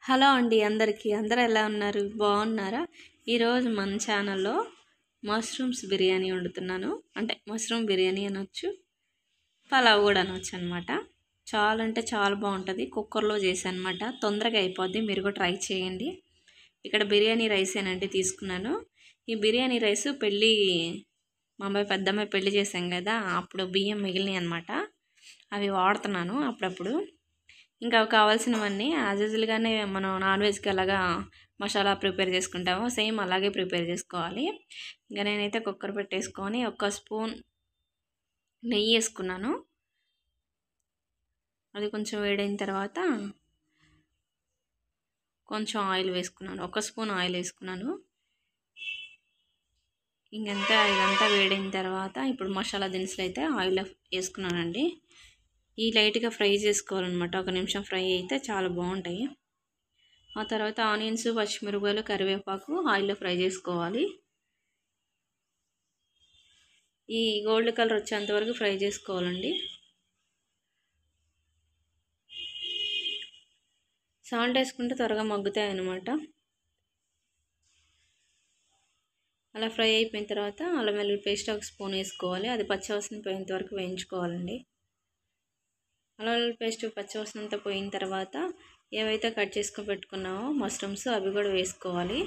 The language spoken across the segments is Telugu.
హలో అండి అందరికీ అందరూ ఎలా ఉన్నారు బాగున్నారా? ఈరోజు మన ఛానల్లో మష్రూమ్స్ బిర్యానీ వండుతున్నాను. అంటే మష్రూమ్ బిర్యానీ అనొచ్చు, పలావ్ కూడా అనొచ్చు అనమాట. చాలా అంటే చాలా బాగుంటుంది. కుక్కర్లో చేశాను అనమాట, తొందరగా అయిపోద్ది. మీరు కూడా ట్రై చేయండి. ఇక్కడ బిర్యానీ రైస్ ఏనండి తీసుకున్నాను. ఈ బిర్యానీ రైస్ మా అమ్మాయి పెద్దమ్మాయి పెళ్ళి చేశాం కదా, అప్పుడు బియ్యం మిగిలినాయి అనమాట. అవి వాడుతున్నాను అప్పుడప్పుడు. ఇంకా కావాల్సినవన్నీ యాజ్ యూజువల్గానే మనం నాన్ వెజ్కి ఎలాగా మసాలా ప్రిపేర్ చేసుకుంటామో సేమ్ అలాగే ప్రిపేర్ చేసుకోవాలి. ఇంకా నేనైతే కుక్కర్ పెట్టేసుకొని 1 స్పూన్ నెయ్యి వేసుకున్నాను. అది కొంచెం వేడైన తర్వాత కొంచెం ఆయిల్ వేసుకున్నాను. 1 స్పూన్ ఆయిల్ వేసుకున్నాను. ఇదంతా వేడైన తర్వాత ఇప్పుడు మసాలా దినుసులు అయితే ఆయిల్లో వేసుకున్నానండి. ఈ లైట్గా ఫ్రై చేసుకోవాలన్నమాట. 1 నిమిషం ఫ్రై అయితే చాలా బాగుంటాయి. ఆ తర్వాత ఆనియన్స్, పచ్చిమిరపకాయలు, కరివేపాకు ఆయిల్లో ఫ్రై చేసుకోవాలి. ఈ గోల్డ్ కలర్ వచ్చేంత వరకు ఫ్రై చేసుకోవాలండి. సాల్ట్ వేసుకుంటే త్వరగా మగ్గుతాయి అన్నమాట. అలా ఫ్రై అయిపోయిన తర్వాత అల్లం వెల్లుల్లి పేస్ట్ 1 స్పూన్ వేసుకోవాలి. అది పచ్చివాసన పోయేంత వరకు వేయించుకోవాలండి. అల్లం వెల్లుల్లి పేస్ట్ పచ్చివాసన అంతా పోయిన తర్వాత ఏవైతే కట్ చేసుకొని పెట్టుకున్నామో మష్రూమ్స్ అవి కూడా వేసుకోవాలి.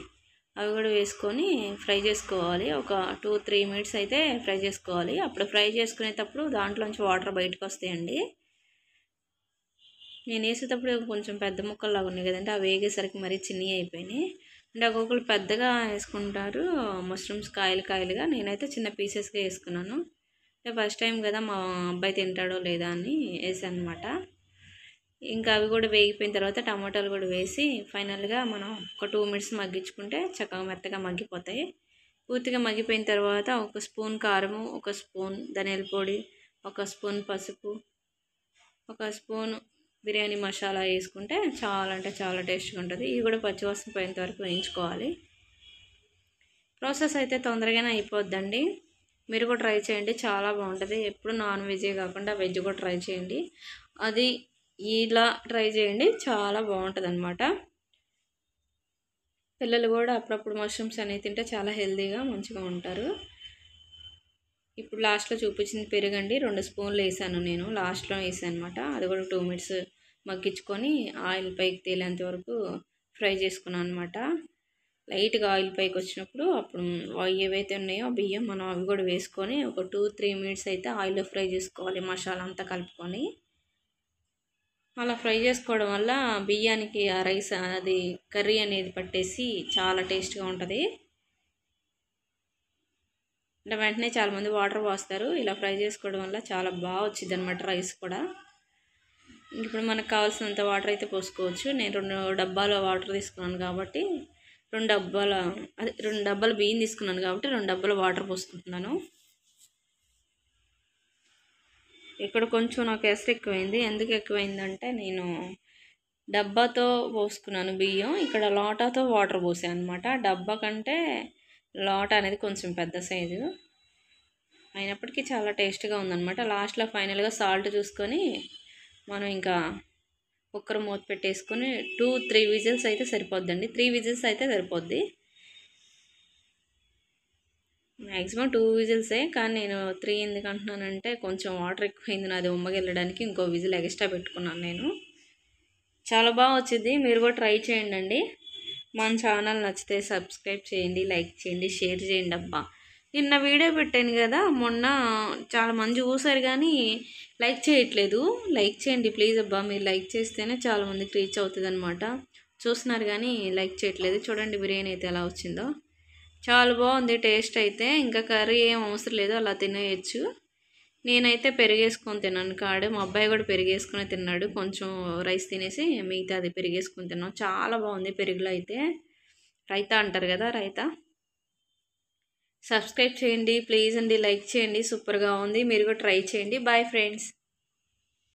అవి కూడా వేసుకొని ఫ్రై చేసుకోవాలి. ఒక 2-3 మినిట్స్ అయితే ఫ్రై చేసుకోవాలి. అప్పుడు ఫ్రై చేసుకునేటప్పుడు దాంట్లోంచి వాటర్ బయటకు వస్తాయండి. నేను వేసేటప్పుడు కొంచెం పెద్ద ముక్కల్లాగా ఉన్నాయి కదండి, అవి వేగేసరికి మరీ చిన్నవి అయిపోయినాయి. అంటే ఒక్కొక్కరు పెద్దగా వేసుకుంటారు మష్రూమ్స్ కాయలుగా. నేనైతే చిన్న పీసెస్గా వేసుకున్నాను. అంటే ఫస్ట్ టైం కదా, మా అబ్బాయి తింటాడో లేదా అని వేసాను అనమాట. ఇంకా అవి కూడా వేగిపోయిన తర్వాత టమాటాలు కూడా వేసి ఫైనల్గా మనం ఒక 2 మినిట్స్ మగ్గించుకుంటే చక్కగా మెత్తగా మగ్గిపోతాయి. పూర్తిగా మగ్గిపోయిన తర్వాత 1 స్పూన్ కారము, 1 స్పూన్ ధనియాల పొడి, 1 స్పూన్ పసుపు, 1 స్పూన్ బిర్యానీ మసాలా వేసుకుంటే చాలా అంటే చాలా టేస్ట్గా ఉంటుంది. ఇది కూడా పచ్చివాసన పోయేంత వరకు వేయించుకోవాలి. ప్రాసెస్ అయితే తొందరగానే అయిపోద్దండి. మీరు కూడా ట్రై చేయండి, చాలా బాగుంటుంది. ఎప్పుడు నాన్ వెజే కాకుండా వెజ్ కూడా ట్రై చేయండి. అది ఇలా ట్రై చేయండి, చాలా బాగుంటుంది అనమాట. పిల్లలు కూడా అప్పుడప్పుడు మష్రూమ్స్ అనేవి తింటే చాలా హెల్తీగా మంచిగా ఉంటారు. ఇప్పుడు లాస్ట్లో చూపించింది పెరుగండి, 2 స్పూన్లు వేసాను నేను, లాస్ట్లో వేసాను అనమాట. అది కూడా 2 మినిట్స్ మగ్గించుకొని ఆయిల్ పైకి తేలేంత వరకు ఫ్రై చేసుకున్నాను అనమాట. లైట్గా ఆయిల్ పైకి వచ్చినప్పుడు అప్పుడు ఏవైతే ఉన్నాయో బియ్యం మనం అవి కూడా వేసుకొని ఒక 2-3 మినిట్స్ అయితే ఆయిల్లో ఫ్రై చేసుకోవాలి, మసాలా అంతా కలుపుకొని. అలా ఫ్రై చేసుకోవడం వల్ల బియ్యానికి ఆ రైస్ అది కర్రీ అనేది పట్టేసి చాలా టేస్ట్గా ఉంటుంది. అంటే వెంటనే చాలామంది వాటర్ పోస్తారు, ఇలా ఫ్రై చేసుకోవడం వల్ల చాలా బాగా వచ్చింది అనమాట రైస్ కూడా. ఇప్పుడు మనకు కావాల్సినంత వాటర్ అయితే పోసుకోవచ్చు. నేను 2 డబ్బాల వాటర్ తీసుకున్నాను కాబట్టి 2 డబ్బాల బియ్యం తీసుకున్నాను కాబట్టి 2 డబ్బాల వాటర్ పోసుకుంటున్నాను. ఇక్కడ కొంచెం నాకు ఎసరు ఎక్కువైంది. ఎందుకు ఎక్కువైందంటే నేను డబ్బాతో పోసుకున్నాను బియ్యం, ఇక్కడ లోటాతో వాటర్ పోసాను అనమాట. డబ్బా కంటే లోటా అనేది కొంచెం పెద్ద సైజు అయినప్పటికీ చాలా టేస్ట్గా ఉందన్నమాట. లాస్ట్లో ఫైనల్గా సాల్ట్ చూసుకొని మనం ఇంకా కుక్కర్ మూత పెట్టేసుకొని 2-3 విజిల్స్ అయితే సరిపోద్దండి. 3 విజిల్స్ అయితే సరిపోద్ది. మ్యాక్సిమం 2 విజిల్సే, కానీ నేను 3 ఎందుకు అంటున్నానంటే కొంచెం వాటర్ ఎక్కువైంది నాది ఉమ్మగెళ్ళడానికి, ఇంకో విజిల్ ఎక్స్ట్రా పెట్టుకున్నాను నేను. చాలా బాగా వచ్చింది, మీరు కూడా ట్రై చేయండి. మన ఛానల్ నచ్చితే సబ్స్క్రైబ్ చేయండి, లైక్ చేయండి, షేర్ చేయండి. అబ్బా, నిన్న వీడియో పెట్టాను కదా, మొన్న చాలా మంది చూసారు కానీ లైక్ చేయట్లేదు. లైక్ చేయండి ప్లీజ్. అబ్బా, మీరు లైక్ చేస్తేనే చాలా మందికి రీచ్ అవుతుంది అనమాట. చూస్తున్నారు కానీ లైక్ చేయట్లేదు. చూడండి బిర్యానీ అయితే ఎలా వచ్చిందో, చాలా బాగుంది టేస్ట్ అయితే. ఇంకా కర్రీ ఏం అవసరం లేదు, అలా తినేయచ్చు. నేనైతే పెరిగేసుకొని తిన్నాను కాడు, మా అబ్బాయి కూడా పెరిగేసుకొని తిన్నాడు. కొంచెం రైస్ తినేసి మిగతా అది పెరిగేసుకొని తిన్నాం. చాలా బాగుంది పెరుగులో అయితే. రైతా అంటారు కదా, రైతా. సబ్స్క్రైబ్ చేయండి ప్లీజ్ అండి, లైక్ చేయండి. సూపర్గా ఉంది, మీరు కూడా ట్రై చేయండి. Bye friends.